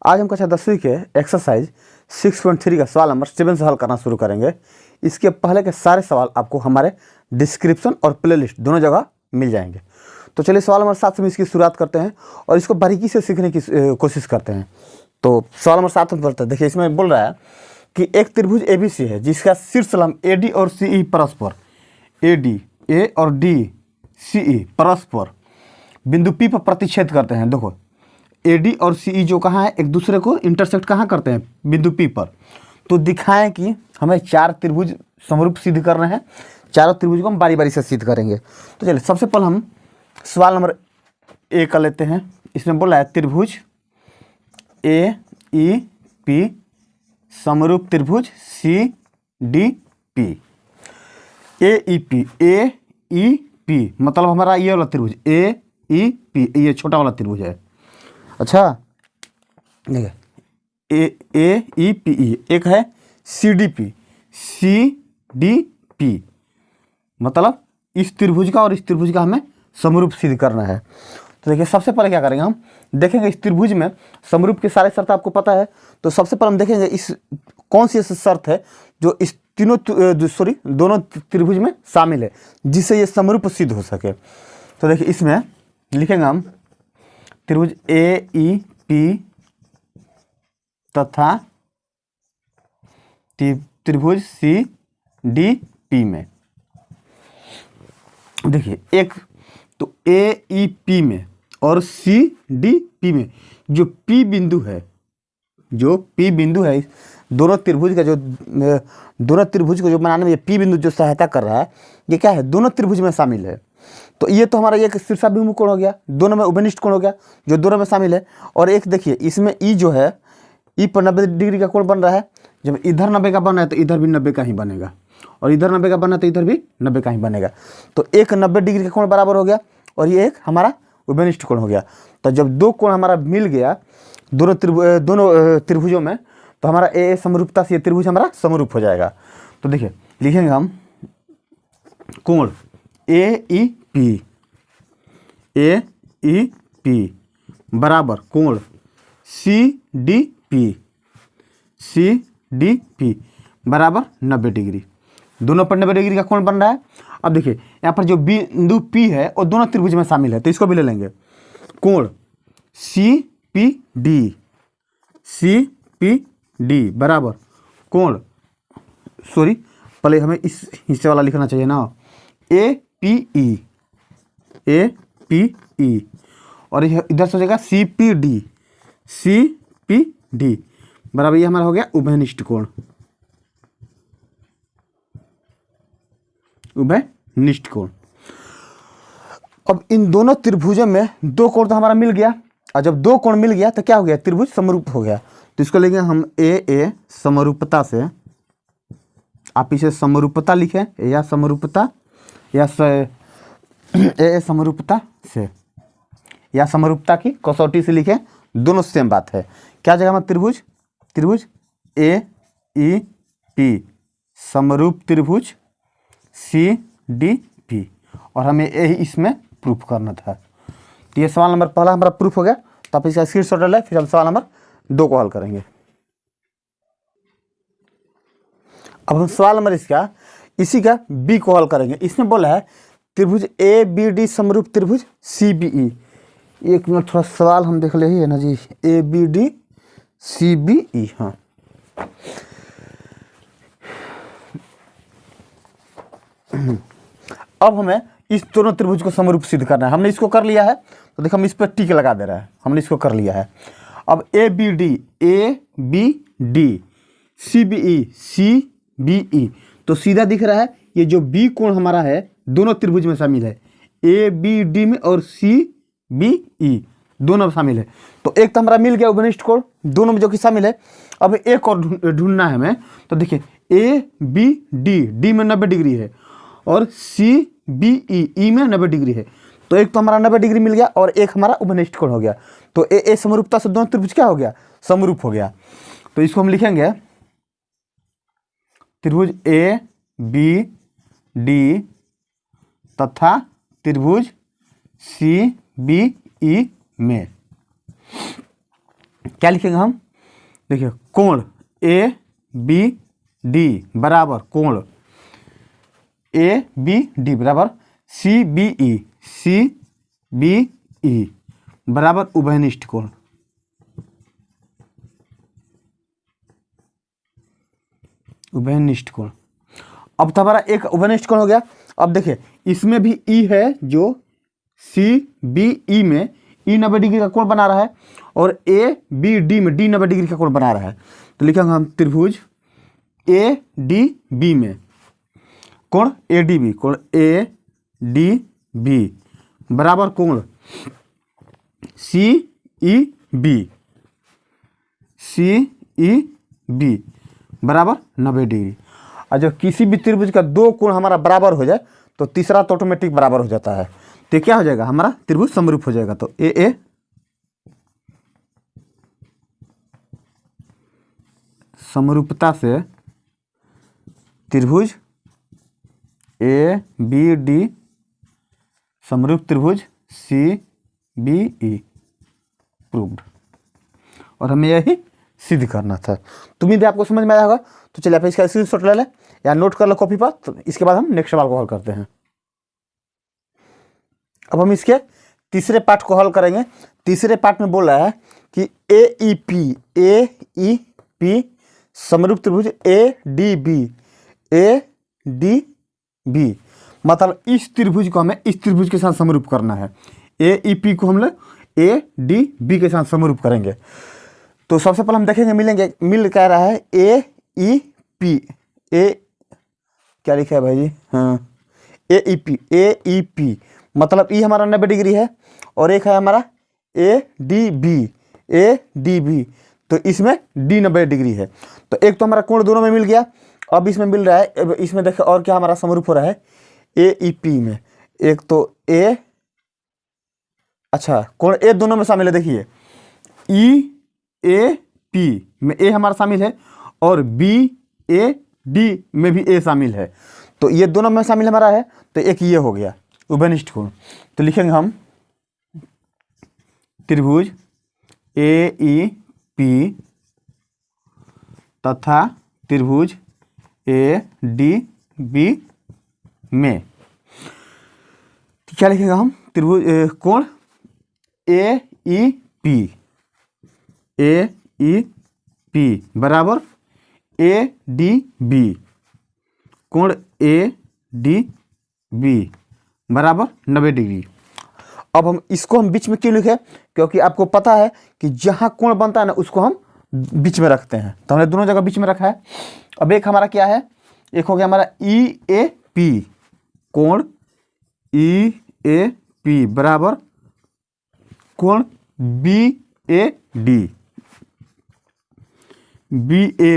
आज हम कक्षा 10वीं के एक्सरसाइज 6.3 का सवाल नंबर 7 से हल करना शुरू करेंगे। इसके पहले के सारे सवाल आपको हमारे डिस्क्रिप्शन और प्लेलिस्ट दोनों जगह मिल जाएंगे। तो चलिए सवाल नंबर 7 से हम इसकी शुरुआत करते हैं और इसको बारीकी से सीखने की कोशिश करते हैं। तो सवाल नंबर 7 में बोलते हैं, देखिए इसमें बोल रहा है कि एक त्रिभुज ABC है जिसका शीर्ष लंब AD और CE परस्पर AD A और D CE परस्पर बिंदु P पर प्रतिच्छेद करते हैं। देखो AD और CE जो कहाँ है, एक दूसरे को इंटरसेक्ट कहाँ करते हैं, बिंदु P पर। तो दिखाएं कि हमें 4 त्रिभुज समरूप सिद्ध करना है। चारों त्रिभुज को हम बारी बारी से सिद्ध करेंगे। तो चलिए सबसे पहले हम सवाल नंबर A कर लेते हैं। इसमें बोला है त्रिभुज AEP समरूप त्रिभुज CDP। AEP मतलब हमारा ये वाला त्रिभुज AEP, ये छोटा वाला त्रिभुज है। अच्छा देखिए AEPE एक है CDP मतलब इस त्रिभुज का और इस त्रिभुज का हमें समरूप सिद्ध करना है। तो देखिए सबसे पहले क्या करेंगे, हम देखेंगे इस त्रिभुज में समरूप के सारे शर्त आपको पता है। तो सबसे पहले हम देखेंगे इस कौन सी ऐसी शर्त है जो इस दोनों त्रिभुज में शामिल है जिससे ये समरूप सिद्ध हो सके। तो देखिए इसमें लिखेंगे हम त्रिभुज AEP तथा त्रिभुज CDP में। देखिए एक तो AEP में और CDP में जो P बिंदु है, दोनों त्रिभुज को जो बनाने में ये P बिंदु जो सहायता कर रहा है, ये क्या है, दोनों त्रिभुज में शामिल है। तो ये तो हमारा एक शीर्षाभिमुख कोण हो गया, दोनों में उभयनिष्ठ कोण हो गया जो दोनों में शामिल है। और एक देखिए इसमें E जो है, E पर 90 डिग्री का कोण बन रहा है। जब इधर 90 का बन रहा है तो इधर भी 90 का ही बनेगा, और इधर 90 का बना तो इधर भी 90 का ही बनेगा। तो एक 90 डिग्री का कोण बराबर हो गया और ये एक हमारा उभयनिष्ठ कोण हो गया। तो जब दो कोण हमारा मिल गया दोनों त्रिभुजों में, तो हमारा ए समरूपता से ये त्रिभुज हमारा समरूप हो जाएगा। तो देखिए लिखेंगे हम कोण AEP बराबर कोण CDP बराबर 90 डिग्री। दोनों पर 90 डिग्री का कोण बन रहा है। अब देखिए यहाँ पर जो बिंदु P है वो दोनों त्रिभुज में शामिल है, तो इसको भी ले लेंगे। कोण CPD बराबर कोण, सॉरी पहले हमें इस हिस्से वाला लिखना चाहिए ना, APE और इधर से हो जाएगा CPD बराबर ये हमारा हो गया उभयनिष्ठ कोण। अब इन दोनों त्रिभुजों में दो कोण तो हमारा मिल गया, और जब दो कोण मिल गया तो क्या हो गया, त्रिभुज समरूप हो गया। तो इसको लेंगे हम AA समरूपता से। आप इसे समरूपता लिखें या समरूपता या AA समरूपता से या समरूपता की कसौटी से लिखें, दोनों सेम बात है। क्या जगह में त्रिभुज AEP समरूप त्रिभुज CDP, और हमें यही इसमें प्रूफ करना था। तो ये सवाल नंबर पहला हमारा प्रूफ हो गया। तो आप इसका स्क्रीनशॉट ले लें, फिर हम सवाल नंबर 2 को हल करेंगे। अब हम सवाल नंबर इसी का B को हल करेंगे। इसमें बोला है त्रिभुज ABD समरूप त्रिभुज CBE। एक मिनट थोड़ा सवाल हम देख ले ही है ना जी, ABD CBE। हाँ अब हमें इस दोनों त्रिभुज को समरूप सिद्ध करना है। हमने इसको कर लिया है, तो देखो हम इस पर टिक लगा दे रहा है, हमने इसको कर लिया है। अब ABD CBE तो सीधा दिख रहा है, ये जो B कोण हमारा है दोनों त्रिभुज में शामिल है, ABD में और CBE दोनों में शामिल है। तो एक तो हमारा मिल गया उभयनिष्ठ कोण दोनों में जो कि शामिल है। अब एक और ढूंढना है हमें। तो देखिए ABD में 90 डिग्री है और CBE में 90 डिग्री है। तो एक तो हमारा 90 डिग्री मिल गया और एक हमारा उभयनिष्ठ कोण हो गया। तो AA समरूपता से दोनों त्रिभुज क्या हो गया, समरूप हो गया। तो इसको हम लिखेंगे त्रिभुज ABD तथा त्रिभुज CBE में क्या लिखेंगे हम, देखिए कोण ए बी डी बराबर कोण ए बी डी बराबर सी बी ई बराबर उभयनिष्ठ कोण। उभयनिष्ठ कोण, अब तो हमारा एक उभयनिष्ठ कोण हो गया। अब देखिए इसमें भी ई है जो सी बी ई में ई 90 डिग्री का कोण बना रहा है और ए बी डी में डी 90 डिग्री का कोण बना रहा है। तो लिखेंगे हम त्रिभुज ए डी बी में कोण ए डी बी, कोण ए डी बी बराबर कोण सी ई बी बराबर 90 डिग्री। और जब किसी भी त्रिभुज का दो कोण हमारा बराबर हो जाए तो तीसरा तो ऑटोमेटिक बराबर हो जाता है। तो क्या हो जाएगा, हमारा त्रिभुज समरूप हो जाएगा। तो ए समरूपता से त्रिभुज ए बी डी समरूप त्रिभुज सी बी ई प्रूव्ड। और हमें यही सिद्ध करना था। तो उम्मीद है आपको समझ में आया होगा। तो चलिए आप इसका स्क्रीनशॉट ले लें या नोट कर लो कॉपी पर। तो इसके बाद हम नेक्स्ट सवाल को हल करते हैं। अब हम इसके तीसरे पार्ट को हल करेंगे। तीसरे पार्ट में बोल रहा है कि ए ई पी समरूप त्रिभुज ए डी बी मतलब इस त्रिभुज को हमें इस त्रिभुज के साथ समरूप करना है। ए ई पी को हम लोग ए डी बी के साथ समरूप करेंगे। तो सबसे पहले हम देखेंगे मिल कह रहा है ए ई पी, ए क्या लिखा है भाई जी, हाँ ए ई पी मतलब ई हमारा 90 डिग्री है और एक है हमारा ए डी बी तो इसमें डी 90 डिग्री है। तो एक तो हमारा कोण दोनों में मिल गया। अब इसमें मिल रहा है, इसमें देखिए और क्या हमारा समरूप हो रहा है ए ई पी में। एक तो ए, अच्छा कोण ए दोनों में शामिल है। देखिए ई ए पी में ए हमारा शामिल है और बी ए डी में भी ए शामिल है। तो ये दोनों में शामिल हमारा है। तो एक ये हो गया उभयनिष्ठ कोण। तो लिखेंगे हम त्रिभुज ए ई पी तथा त्रिभुज ए डी बी में क्या लिखेंगे हम, त्रिभुज कोण ए ई पी बराबर ए डी बी, कोण ए डी बी बराबर 90 डिग्री। अब हम इसको हम बीच में क्यों लिखे, क्योंकि आपको पता है कि जहाँ कोण बनता है ना उसको हम बीच में रखते हैं। तो हमने दोनों जगह बीच में रखा है। अब एक हमारा क्या है, एक हो गया हमारा ई ए पी, कोण ई ए पी बराबर कोण बी ए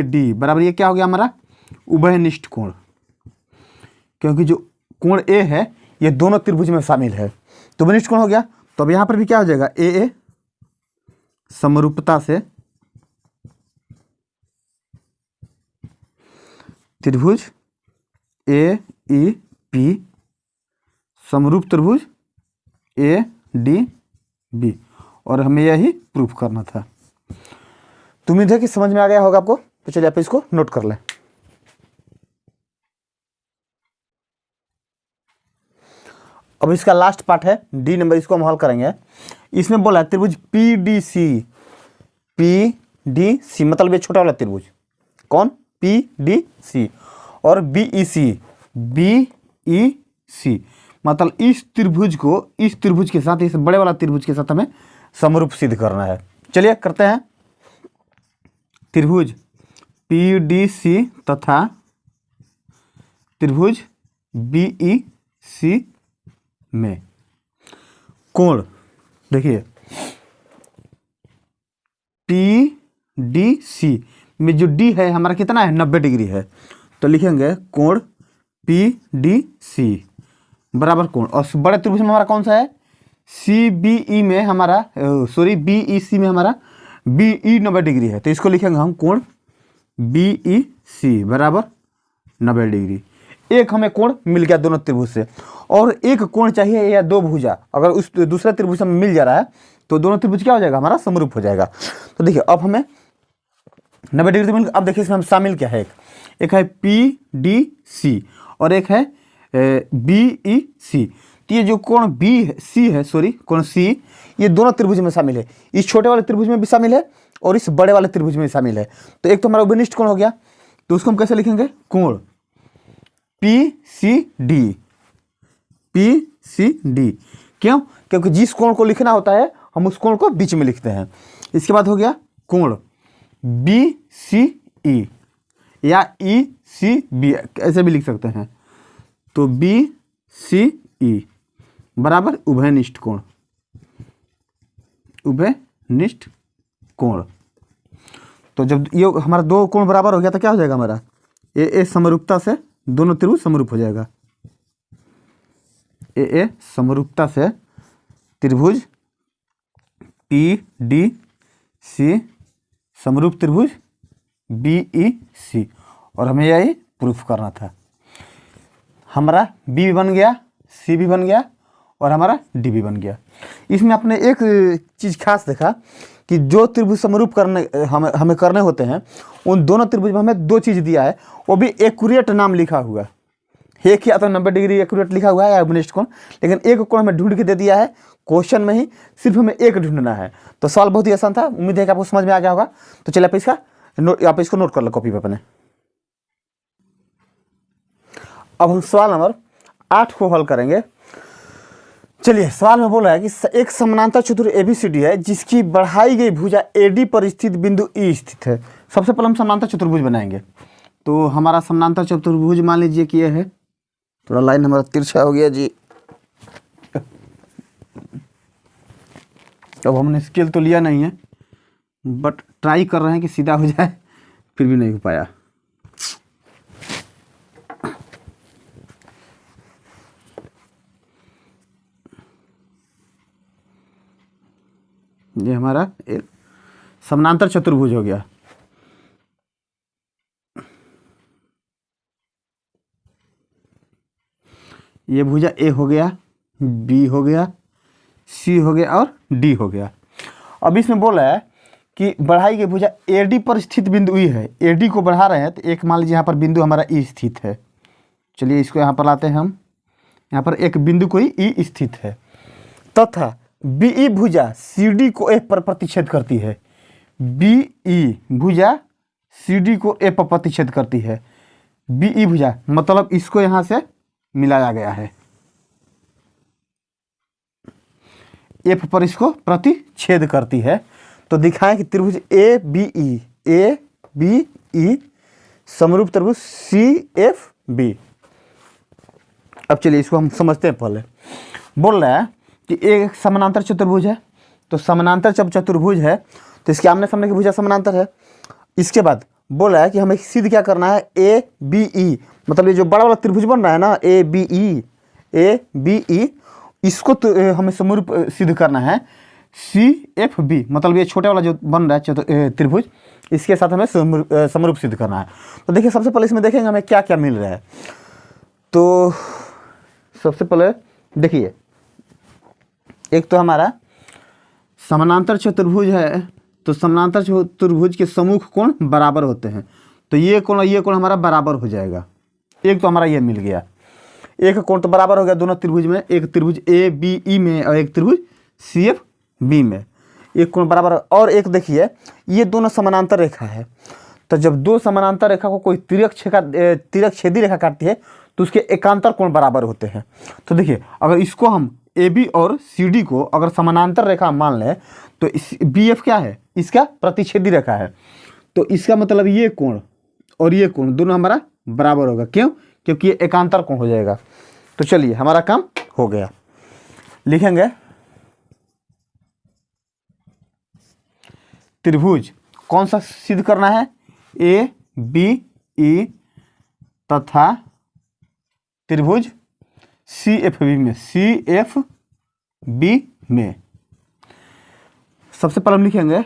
डी बराबर ये क्या हो गया हमारा उभयनिष्ठ कोण। क्योंकि जो कोण ए है ये दोनों त्रिभुज में शामिल है तो उभयनिष्ठ कोण हो गया। तो अब यहां पर भी क्या हो जाएगा, ए समरूपता से त्रिभुज ए ई पी समरूप त्रिभुज ए डी बी। और हमें यही प्रूफ करना था। तो उम्मीद है कि समझ में आ गया होगा आपको। तो चलिए आप इसको नोट कर लें। अब इसका लास्ट पार्ट है डी नंबर, इसको हम हल करेंगे। इसमें बोला है त्रिभुज पी डी सी मतलब ये छोटा वाला त्रिभुज कौन पी डी सी और बी ई सी मतलब इस त्रिभुज को इस त्रिभुज के साथ, इस बड़े वाला त्रिभुज के साथ हमें समरूप सिद्ध करना है। चलिए करते हैं। त्रिभुज पी डी सी तथा त्रिभुज बी ई सी में कोण, देखिए पी डी सी में जो डी है हमारा कितना है 90 डिग्री है। तो लिखेंगे कोण पी डी सी बराबर कोण, और बड़े त्रिभुज में हमारा कौन सा है सी बी ई में हमारा बी ई सी में हमारा बी ई 90 डिग्री है। तो इसको लिखेंगे हम कोण बी ई सी बराबर 90 डिग्री। एक हमें कोण मिल गया दोनों त्रिभुज से, और एक कोण चाहिए या दो भुजा। अगर उस दूसरे त्रिभुज में मिल जा रहा है तो दोनों त्रिभुज क्या हो जाएगा, हमारा समरूप हो जाएगा। तो देखिए अब हमें 90 डिग्री त्रिभुज, अब देखिए इसमें हम शामिल क्या है, एक है PDC और एक है BEC। तो ये जो कोण BC है, सॉरी कोण C, ये दोनों त्रिभुज में शामिल है। इस छोटे वाले त्रिभुज में भी शामिल है और इस बड़े वाले त्रिभुज में शामिल है। तो एक तो हमारा उभयनिष्ठ कोण हो गया, तो उसको हम कैसे लिखेंगे, कोण PCD। क्यों, क्योंकि जिस कोण को लिखना होता है हम उस कोण को बीच में लिखते हैं। इसके बाद हो गया कोण BCE या ECB, ऐसे भी लिख सकते हैं। तो BCE बराबर उभयनिष्ठ कोण, उभयनिष्ठ कोण। तो जब ये हमारा दो कोण बराबर हो गया तो क्या हो जाएगा, हमारा ए समरूपता से दोनों त्रिभुज समरूप हो जाएगा। ए समरूपता से त्रिभुज PDC समरूप त्रिभुज BEC, और हमें यही प्रूफ करना था। हमारा B भी बन गया, C भी बन गया और हमारा D भी बन गया। इसमें आपने एक चीज़ खास देखा कि जो त्रिभुज समरूप करने हमें करने होते हैं, उन दोनों त्रिभुज में हमें दो चीज़ दिया है, वो भी एक्यूरेट नाम लिखा हुआ। एक या तो 90 डिग्री एक्यूरेट लिखा हुआ है या उभयनिष्ठ कोण, लेकिन एक कोण हमें ढूंढ के दे दिया है क्वेश्चन में ही, सिर्फ हमें एक ढूंढना है। तो सवाल बहुत ही आसान था, उम्मीद है कि आपको समझ में आ गया होगा। तो चलिए आप इसको नोट कर लो कॉपी पे अपने। अब हम सवाल नंबर 8 को हल करेंगे। चलिए, सवाल में बोला है कि एक समानांतर चतुर्भुज ABCD है जिसकी बढ़ाई गई भुजा AD पर स्थित बिंदु E स्थित है। सबसे पहले हम समानांतर चतुर्भुज बनाएंगे। तो हमारा समानांतर चतुर्भुज मान लीजिए कि ये है, थोड़ा लाइन हमारा तिरछा हो गया जी। अब हमने स्केल तो लिया नहीं है, बट ट्राई कर रहे हैं कि सीधा हो जाए, फिर भी नहीं हो पाया। ये हमारा एक समानांतर चतुर्भुज हो गया। ये भुजा A हो गया, B हो गया, C हो गया और D हो गया। अब इसमें बोला है कि बढ़ाई गई भुजा AD पर स्थित बिंदु E है। AD को बढ़ा रहे हैं तो एक मान लीजिए यहाँ पर बिंदु हमारा E स्थित है। चलिए इसको यहाँ पर लाते हैं हम। यहाँ पर एक बिंदु कोई E स्थित है तथा BE भुजा CD को A पर प्रतिच्छेद करती है। BE भुजा CD को A पर प्रतिच्छेद करती है। BE भुजा मतलब इसको यहाँ से मिलाया गया है, F पर इसको प्रतिच्छेद करती है। तो दिखाएं कि त्रिभुज ABE समरूप त्रिभुज CFB। अब चलिए इसको हम समझते हैं। पहले बोल रहा है कि एक समानांतर चतुर्भुज है, तो समानांतर जब चतुर्भुज है तो इसके आमने सामने की भुजा समानांतर है। इसके बाद बोला है कि हमें सिद्ध क्या करना है, ABE मतलब ये जो बड़ा वाला त्रिभुज बन रहा है ना ABE, इसको तो हमें समरूप सिद्ध करना है CFB मतलब ये छोटे वाला जो बन रहा है त्रिभुज, इसके साथ हमें समरूप सिद्ध करना है। तो देखिए सबसे पहले इसमें देखेंगे हमें क्या क्या मिल रहा है। तो सबसे पहले देखिए, एक तो हमारा समानांतर चतुर्भुज है, तो समानांतर चतुर्भुज के सम्मुख कोण बराबर होते हैं। तो ये कोण हमारा बराबर हो जाएगा। एक तो हमारा ये मिल गया, एक कोण तो बराबर हो गया दोनों त्रिभुज में, एक त्रिभुज ABE में और एक त्रिभुज CFB में, एक कोण बराबर। और एक देखिए ये दोनों समानांतर रेखा है, तो जब दो समानांतर रेखा को कोई तिर्यक-छेदी रेखा काटती है तो उसके एकांतर कोण बराबर होते हैं। तो देखिए अगर इसको हम AB और CD को अगर समानांतर रेखा मान लें तो इस BF क्या है, इसका प्रतिच्छेदी रेखा है। तो इसका मतलब ये कोण और ये कोण दोनों हमारा बराबर होगा। क्यों, क्योंकि ये एकांतर कोण हो जाएगा। तो चलिए हमारा काम हो गया। लिखेंगे त्रिभुज कौन सा सिद्ध करना है, ABE तथा त्रिभुज CFB में सबसे पहले हम लिखेंगे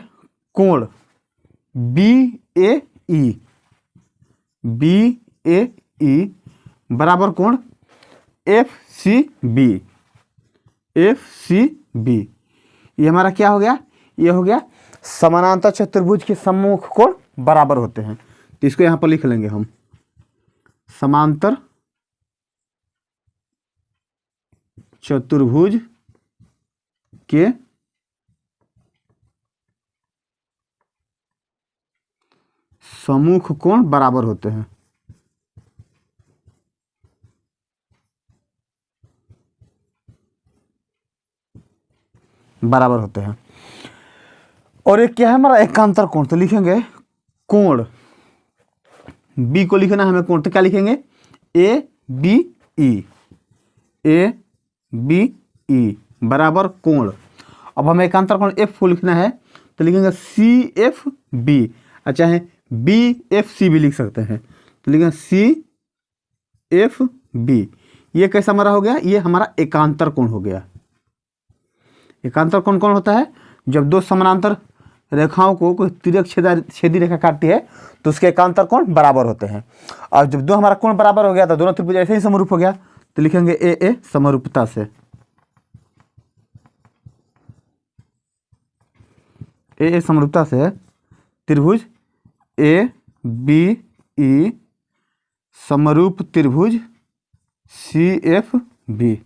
कोण BAE बराबर कोण FCB। ये हमारा क्या हो गया, ये हो गया समानांतर चतुर्भुज के सम्मुख कोण बराबर होते हैं। तो इसको यहाँ पर लिख लेंगे हम, समांतर चतुर्भुज के सम्मुख कोण बराबर होते हैं। बराबर होते हैं। और एक क्या है हमारा एकांतर कोण, तो लिखेंगे कोण बी को लिखना है हमें कोण, तो क्या लिखेंगे A B E, A B E बराबर कोण। अब हमें एकांतर कोण एफ को लिखना है, तो लिखेंगे सी एफ बी, अच्छा है बी एफ सी भी लिख सकते हैं, तो लिखेंगे सी एफ बी। ये कैसा हमारा हो गया, ये हमारा एकांतर कोण हो गया। एकांतर कोण कौन होता है, जब दो समानांतर रेखाओं को कोई तिर्यक छेदी रेखा काटती है तो उसके एकांतर कोण बराबर होते हैं। और जब दो हमारा कोण बराबर हो गया तो दोनों त्रिभुज ऐसे ही समरूप हो गया, तो लिखेंगे ए समरूपता से, ए समरूपता से त्रिभुज ए बी ई समरूप त्रिभुज सी एफ बी,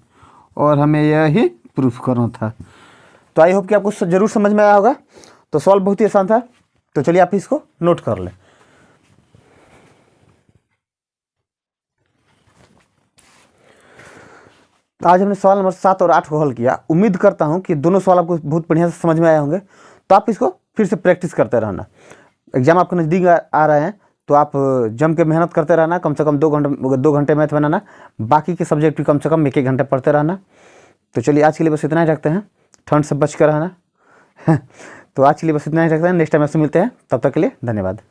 और हमें यही प्रूफ करना था। तो आई होप कि आपको जरूर समझ में आया होगा। तो सवाल बहुत ही आसान था, तो चलिए आप इसको नोट कर लें। आज हमने सवाल नंबर 7 और 8 को हल किया। उम्मीद करता हूं कि दोनों सवाल आपको बहुत बढ़िया से समझ में आए होंगे। तो आप इसको फिर से प्रैक्टिस करते रहना। एग्जाम आपके नज़दीक आ रहे हैं तो आप जम के मेहनत करते रहना। कम से कम 2 घंटे मैथ बनाना, बाकी के सब्जेक्ट भी कम से कम 1 घंटे पढ़ते रहना। तो चलिए आज के लिए बस इतना ही रखते हैं। ठंड से बच कर रहना। तो आज के लिए बस इतना ही रखते हैं। नेक्स्ट टाइम आपसे मिलते हैं, तब तक के लिए धन्यवाद।